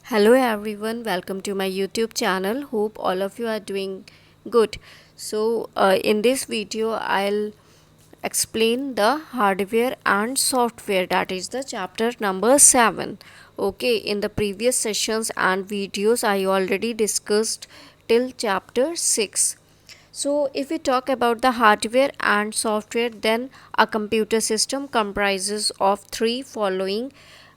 Hello everyone, welcome to my YouTube channel. Hope all of you are doing good. In this video, I'll explain the hardware and software, that is the chapter number 7. Okay, in the previous sessions and videos, I already discussed till chapter 6. So, if we talk about the hardware and software, then a computer system comprises of three following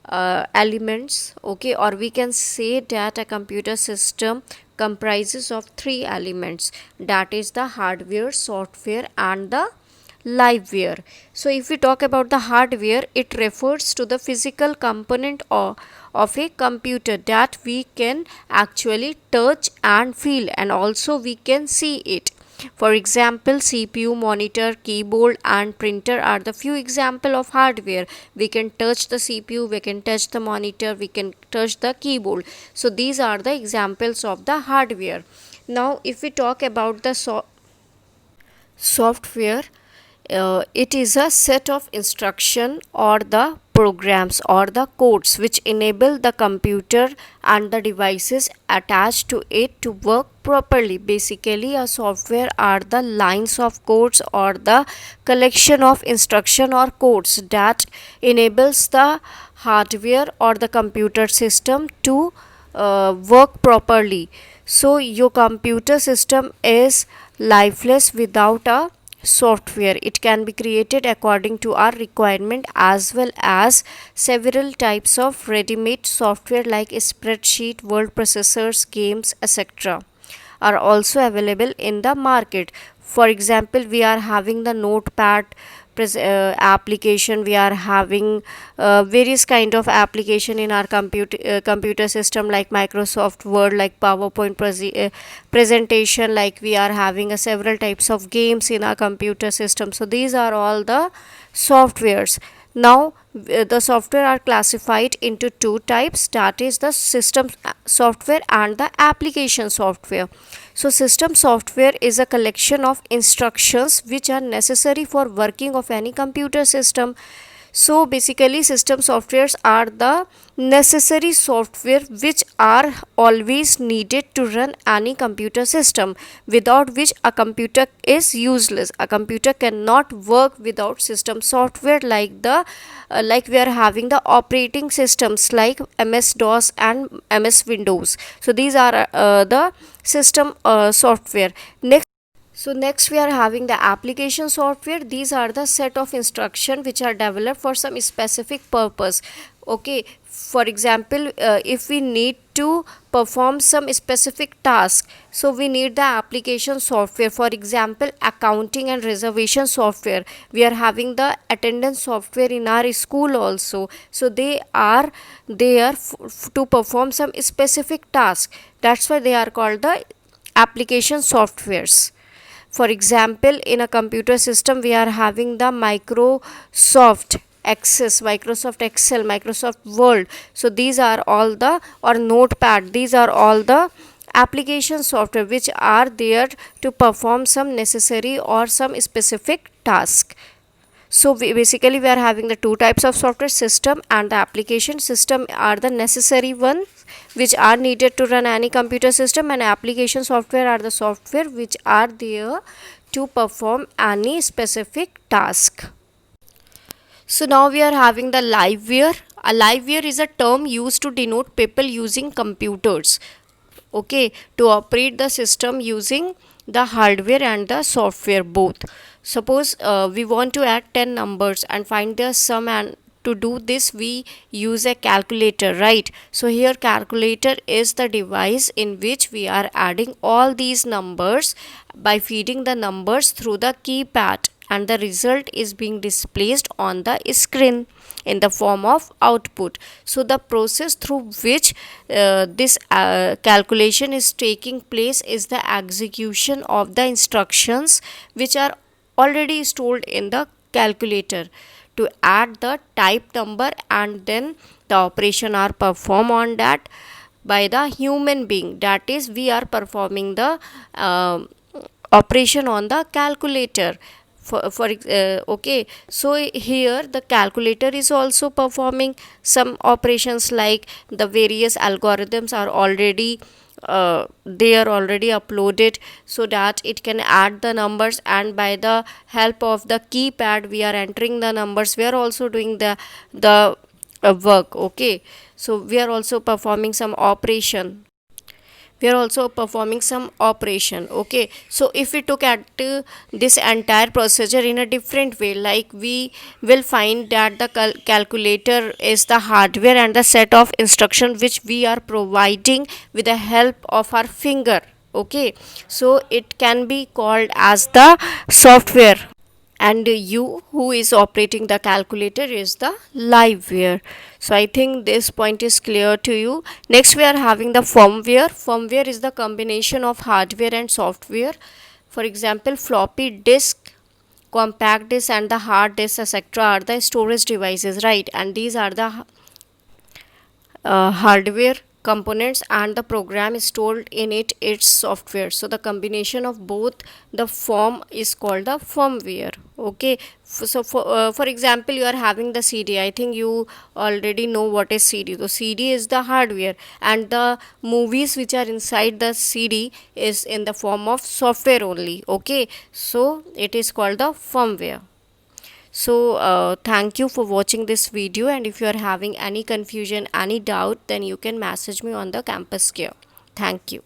elements. Okay, or we can say that a computer system comprises of three elements, that is the hardware, software, and the liveware. So, if we talk about the hardware, it refers to the physical component of a computer that we can actually touch and feel, and also we can see it. For example, CPU, monitor, keyboard, and printer are the few example of hardware. We can touch the CPU, we can touch the monitor, we can touch the keyboard. So these are the examples of the hardware. Now, if we talk about the software, it is a set of instruction or the programs or the codes which enable the computer and the devices attached to it to work properly. Basically, a software are the lines of codes or the collection of instruction or codes that enables the hardware or the computer system to work properly. So your computer system is lifeless without a software. It can be created according to our requirement, as well as several types of ready-made software like spreadsheet, word processors, games, etc. are also available in the market. For example, we are having the notepad application, we are having various kind of application in our computer system like Microsoft Word, like PowerPoint presentation, like we are having several types of games in our computer system. So these are all the softwares. Now the software are classified into two types, that is the system software and the application software. So system software is a collection of instructions which are necessary for working of any computer system. So basically, system softwares are the necessary software which are always needed to run any computer system, without which a computer is useless. A computer cannot work without system software, like we are having the operating systems like MS DOS and MS Windows. So these are the system software. Next we are having the application software. These are the set of instruction which are developed for some specific purpose. Okay, for example, if we need to perform some specific task, so we need the application software. For example, accounting and reservation software. We are having the attendance software in our school also. So they are there to perform some specific task. That's why they are called the application softwares. For example, in a computer system, we are having the Microsoft Access, Microsoft Excel, Microsoft Word. So these are all the, or Notepad, these are all the application software which are there to perform some necessary or some specific task. So basically we are having the two types of software, system and the application. System are the necessary ones which are needed to run any computer system, and application software are the software which are there to perform any specific task. So now we are having the liveware. A liveware is a term used to denote people using computers, okay, to operate the system using the hardware and the software both. Suppose we want to add 10 numbers and find their sum, and to do this we use a calculator, right? So here calculator is the device in which we are adding all these numbers by feeding the numbers through the keypad, and the result is being displayed on the screen in the form of output. So the process through which this calculation is taking place is the execution of the instructions which are already stored in the calculator to add the type number, and then the operation are performed on that by the human being, that is we are performing the operation on the calculator. Okay, so here the calculator is also performing some operations, like the various algorithms are already they are already uploaded, so that it can add the numbers, and by the help of the keypad we are entering the numbers. We are also doing the work. Okay, so we are also performing some operation. Okay, so if we look at this entire procedure in a different way, like we will find that the calculator is the hardware and the set of instruction which we are providing with the help of our finger. Okay, so it can be called as the software, and you who is operating the calculator is the liveware. So I think this point is clear to you. Next we are having the firmware is the combination of hardware and software. For example, floppy disk, compact disk, and the hard disk, etc., are the storage devices, right? And these are the hardware components, and the program is stored in its software. So the combination of both the form is called the firmware. Okay, so for example, you are having the CD. I think you already know what is CD. So CD is the hardware, and the movies which are inside the CD is in the form of software only. Okay, so it is called the firmware. So thank you for watching this video, and if you are having any confusion, any doubt, then you can message me on the campus care. Thank you.